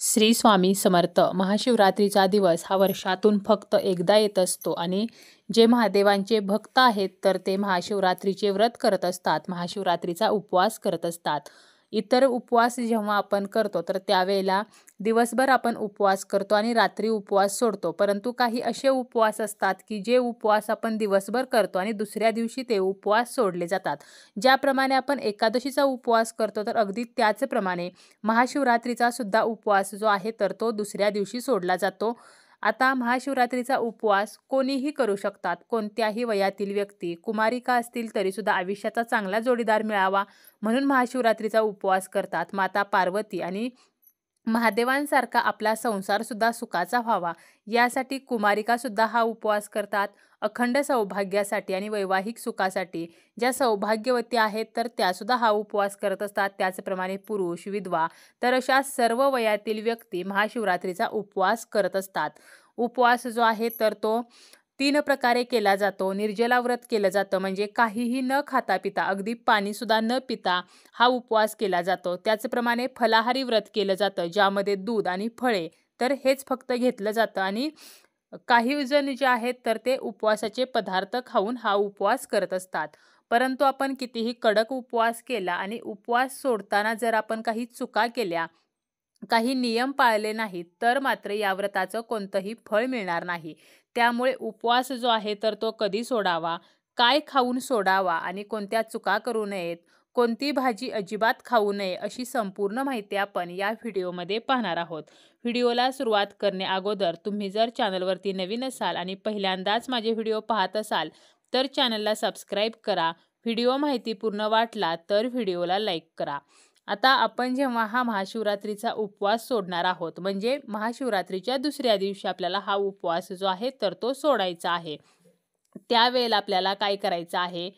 श्री स्वामी समर्थ. महाशिवरात्रीचा दिवस हा वर्षातून फक्त एकदा येत असतो आणि जे महादेवांचे भक्त आहेत तर ते महाशिवरात्रीचे व्रत करत असतात, महाशिवरात्रीचा उपवास करत असतात. इतर उपवास जेव्हा आपण करतो तर त्यावेळेला दिवसभर आपण उपवास करतो आणि रात्री उपवास सोडतो. परंतु काही असे उपवास असतात की जे उपवास आपण दिवसभर करतो आणि दुसऱ्या दिवशी ते उपवास सोडले जातात. ज्याप्रमाणे आपण एकादशीचा उपवास करतो तर अगदी त्याचप्रमाणे महाशिवरात्रीचा सुद्धा उपवास जो आहे तर तो दुसऱ्या दिवशी सोडला जातो. आता महाशिवरात्रीचा उपवास कोणीही करू शकतात. कोणत्याही वयातील व्यक्ती, कुमारिका असतील तरीसुद्धा आयुष्याचा चांगला जोडीदार मिळावा म्हणून महाशिवरात्रीचा उपवास करतात. माता पार्वती आणि महादेवांसारखा आपला संसारसुद्धा सुखाचा व्हावा यासाठी कुमारिकासुद्धा हा उपवास करतात. अखंड सौभाग्यासाठी आणि वैवाहिक सुखासाठी ज्या सौभाग्यवती आहेत तर त्यासुद्धा हा उपवास करत असतात. त्याचप्रमाणे पुरुष, विधवा तर अशा सर्व वयातील व्यक्ती महाशिवरात्रीचा उपवास करत असतात. उपवास जो आहे तर तो 3 प्रकारे केला जातो. निर्जला व्रत केलं जातं म्हणजे काहीही न खाता पिता, अगदी पाणीसुद्धा न पिता हा उपवास केला जातो. त्याचप्रमाणे फलाहारी व्रत केलं जातं ज्यामध्ये दूध आणि फळे तर हेच फक्त घेतलं जातं आणि काही जण जे आहेत तर ते उपवासाचे पदार्थ खाऊन हा उपवास करत असतात. परंतु आपण कितीही कडक उपवास केला आणि उपवास सोडताना जर आपण काही चुका केल्या, काही नियम पाळले नाहीत तर मात्र या व्रताचं कोणतंही फळ मिळणार नाही. त्यामुळे उपवास जो आहे तर तो कधी सोडावा, काय खाऊन सोडावा आणि कोणत्या चुका करू नयेत, कोणती भाजी अजिबात खाऊ नये अशी संपूर्ण माहिती आपण या व्हिडिओमध्ये पाहणार आहोत. व्हिडिओला सुरुवात करणे अगोदर तुम्ही जर चॅनलवरती नवीन असाल आणि पहिल्यांदाच माझे व्हिडिओ पाहत असाल तर चॅनलला सबस्क्राईब करा. व्हिडिओ माहितीपूर्ण वाटला तर व्हिडिओला लाईक करा. आता आपण जेव्हा हा महाशिवरात्रीचा उपवास सोडणार आहोत म्हणजे महाशिवरात्रीच्या दुसऱ्या दिवशी आपल्याला हा उपवास जो आहे तर तो सोडायचा आहे. त्यावेळेला आपल्याला काय करायचं आहे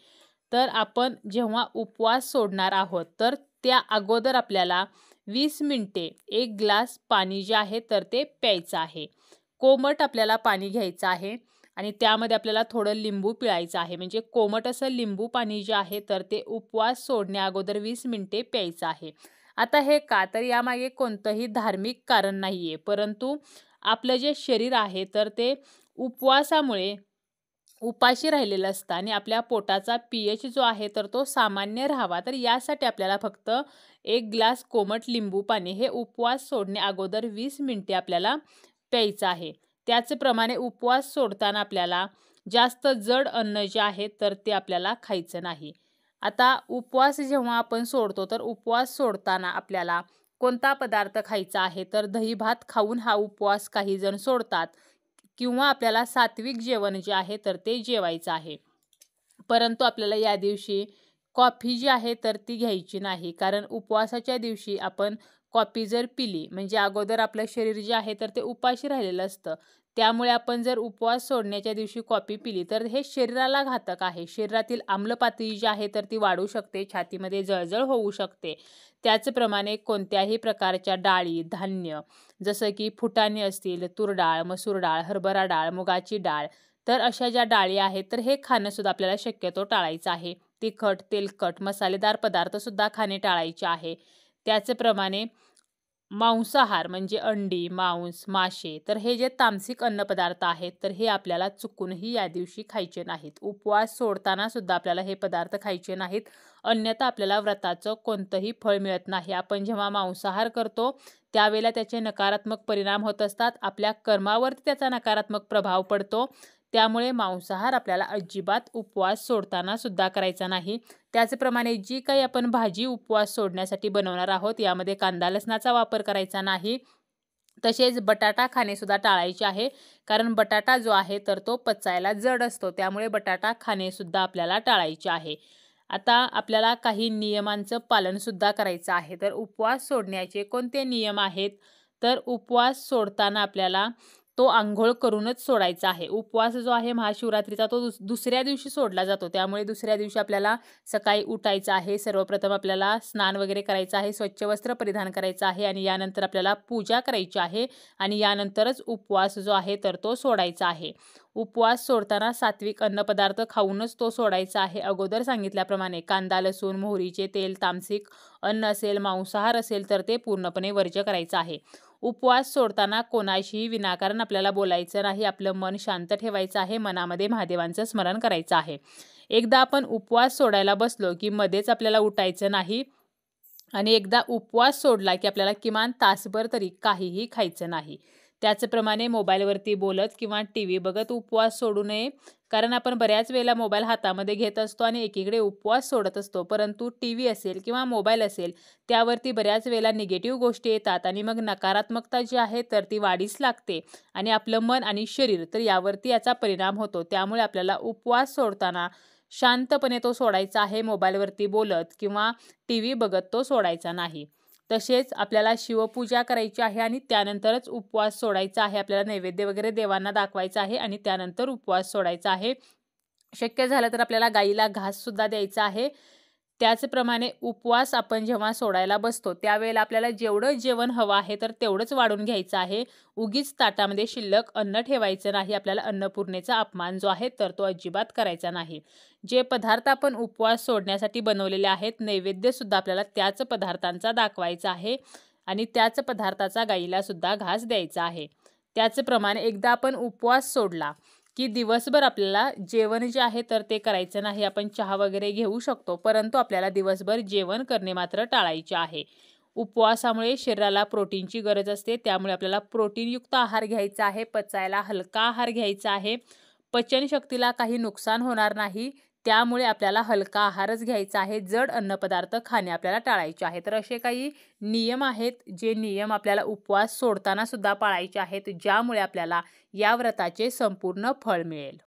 तर आपण जेव्हा उपवास सोडणार आहोत तर त्या अगोदर आपल्याला 20 मिनिटे 1 ग्लास पाणी जे आहे तर ते प्यायचं आहे. कोमट आपल्याला पाणी घ्यायचं आहे आणि त्यामध्ये आपल्याला थोडं लिंबू पिळायचं आहे. म्हणजे कोमट असं लिंबू पाणी जे आहे तर ते उपवास सोडण्या अगोदर 20 मिनिटे प्यायचं आहे. आता हे का तर यामागे कोणतंही धार्मिक कारण नाही आहे, परंतु आपलं जे शरीर आहे तर ते उपवासामुळे उपाशी राहिलेलं असतं आणि आपल्या पोटाचा पीएच जो आहे तर तो सामान्य राहावा, तर यासाठी आपल्याला फक्त 1 ग्लास कोमट लिंबू पाणी हे उपवास सोडण्या अगोदर 20 मिनिटे आपल्याला प्यायचं आहे. त्याचप्रमाणे उपवास सोडताना आपल्याला जास्त जड अन्न जे आहे तर ते आपल्याला खायचं नाही. आता उपवास जेव्हा आपण सोडतो तर उपवास सोडताना आपल्याला कोणता पदार्थ खायचा आहे तर दही भात खाऊन हा उपवास काही जण सोडतात किंवा आपल्याला सात्विक जेवण जे आहे तर ते जेवायचं आहे. परंतु आपल्याला या दिवशी कॉफी जी आहे तर ती घ्यायची नाही, कारण उपवासाच्या दिवशी आपण कॉफी जर पिली म्हणजे अगोदर आपलं शरीर जे आहे तर ते उपाशी राहिलेलं असतं. त्यामुळे आपण जर उपवास सोडण्याच्या दिवशी कॉफी पिली तर हे शरीराला घातक आहे. शरीरातील आम्लपातळी जी आहे तर ती वाढू शकते, छातीमध्ये जळजळ होऊ शकते. त्याचप्रमाणे कोणत्याही प्रकारच्या डाळी, धान्य जसं की फुटाणे असतील, तूर डाळ, मसूर डाळ, हरभरा डाळ, मुगाची डाळ तर अशा ज्या डाळी आहेत तर हे खाणंसुद्धा आपल्याला शक्यतो टाळायचं आहे. तिखट, तेलकट, मसालेदार पदार्थसुद्धा खाणे टाळायचे आहे. त्याचप्रमाणे मांसाहार म्हणजे अंडी, मांस, मासे तर हे जे तामसिक अन्नपदार्थ आहेत तर हे आपल्याला चुकूनही या दिवशी खायचे नाहीत. उपवास सोडताना सुद्धा आपल्याला हे पदार्थ खायचे नाहीत, अन्यथा आपल्याला व्रताचं कोणतंही फळ मिळत नाही. आपण जेव्हा मांसाहार करतो त्यावेळेला त्याचे नकारात्मक परिणाम होत असतात, आपल्या कर्मावरती त्याचा नकारात्मक प्रभाव पडतो. त्यामुळे मांसाहार आपल्याला अजिबात उपवास सोडताना सुद्धा करायचा नाही. त्याचप्रमाणे जी काही आपण भाजी उपवास सोडण्यासाठी बनवणार आहोत यामध्ये कांदा लसणाचा वापर करायचा नाही. तसेच बटाटा खाणे सुद्धा टाळायचे आहे, कारण बटाटा जो आहे तर तो पचायला जड असतो. त्यामुळे बटाटा खाणे सुद्धा आपल्याला टाळायचे आहे. आता आपल्याला काही नियमांचं पालन सुद्धा करायचं आहे. तर उपवास सोडण्याचे कोणते नियम आहेत तर उपवास सोडताना आपल्याला तो अंघोळ करूनच सोडायचा आहे. उपवास जो आहे महाशिवरात्रीचा तो दुसऱ्या दिवशी सोडला जातो. त्यामुळे दुसऱ्या दिवशी आपल्याला सकाळी उठायचं आहे. सर्वप्रथम आपल्याला स्नान वगैरे करायचं आहे, स्वच्छ वस्त्र परिधान करायचं आहे आणि यानंतर आपल्याला पूजा करायची आहे आणि यानंतरच उपवास जो आहे तर तो सोडायचा आहे. उपवास सोडताना सात्विक अन्नपदार्थ खाऊनच तो सोडायचा आहे. अगोदर सांगितल्याप्रमाणे कांदा, लसूण, मोहरीचे तेल, तामसिक अन्न असेल, मांसाहार असेल तर ते पूर्णपणे वर्ज्य करायचं आहे. उपवास सोडताना कोणाशीही विनाकारण आपल्याला बोलायचं नाही. आपलं मन शांत ठेवायचं आहे. मनामध्ये महादेवांचं स्मरण करायचं आहे. एकदा आपण उपवास सोडायला बसलो की मध्येच आपल्याला उठायचं नाही आणि एकदा उपवास सोडला की आपल्याला किमान तासभर तरी काहीही खायचं नाही. त्याचप्रमाणे मोबाईलवरती बोलत किंवा टीव्ही बघत उपवास सोडू नये. कारण आपण बऱ्याच वेळेला मोबाईल हातामध्ये घेत असतो आणि एकीकडे उपवास सोडत असतो. परंतु टीव्ही असेल किंवा मोबाईल असेल त्यावरती बऱ्याच वेळेला निगेटिव्ह गोष्टी येतात आणि मग नकारात्मकता जी आहे तर ती वाढीस लागते आणि आपलं मन आणि शरीर तर यावरती याचा परिणाम होतो. त्यामुळे आपल्याला उपवास सोडताना शांतपणे तो सोडायचा आहे. मोबाईलवरती बोलत किंवा टीव्ही बघत तो सोडायचा नाही. तसेच आपल्याला शिवपूजा करायची आहे आणि त्यानंतरच उपवास सोडायचा आहे. आपल्याला नैवेद्य वगैरे देवांना दाखवायचा आहे आणि त्यानंतर उपवास सोडायचा आहे. शक्य झालं तर आपल्याला गाईला घाससुद्धा द्यायचा आहे. त्याचप्रमाणे उपवास आपण जेव्हा सोडायला बसतो त्यावेळेला आपल्याला जेवढं जेवण हवं आहे तर तेवढंच वाढून घ्यायचं आहे. उगीच ताटामध्ये शिल्लक अन्न ठेवायचं नाही. आपल्याला अन्नपूर्णेचा अपमान जो आहे तर तो अजिबात करायचा नाही. जे पदार्थ आपण उपवास सोडण्यासाठी बनवलेले आहेत नैवेद्यसुद्धा आपल्याला त्याच पदार्थांचा दाखवायचा आहे आणि त्याच पदार्थाचा गाईला सुद्धा घास द्यायचा आहे. त्याचप्रमाणे एकदा आपण उपवास सोडला की दिवसभर आपल्याला जेवण जे आहे तर ते करायचं नाही. आपण चहा वगैरे घेऊ शकतो परंतु आपल्याला दिवसभर जेवण करणे मात्र टाळायचे आहे. उपवासामुळे शरीराला प्रोटीनची गरज असते. त्यामुळे आपल्याला प्रोटीनयुक्त आहार घ्यायचा आहे. पचायला हलका आहार घ्यायचा आहे. पचनशक्तीला काही नुकसान होणार नाही. त्यामुळे आपल्याला हलका आहारच घ्यायचा आहे. जड अन्नपदार्थ खाणे आपल्याला टाळायचे आहे. तर असे काही नियम आहेत जे नियम आपल्याला उपवास सोडताना सुद्धा पाळायचे आहेत ज्यामुळे आपल्याला या व्रताचे संपूर्ण फळ मिळेल.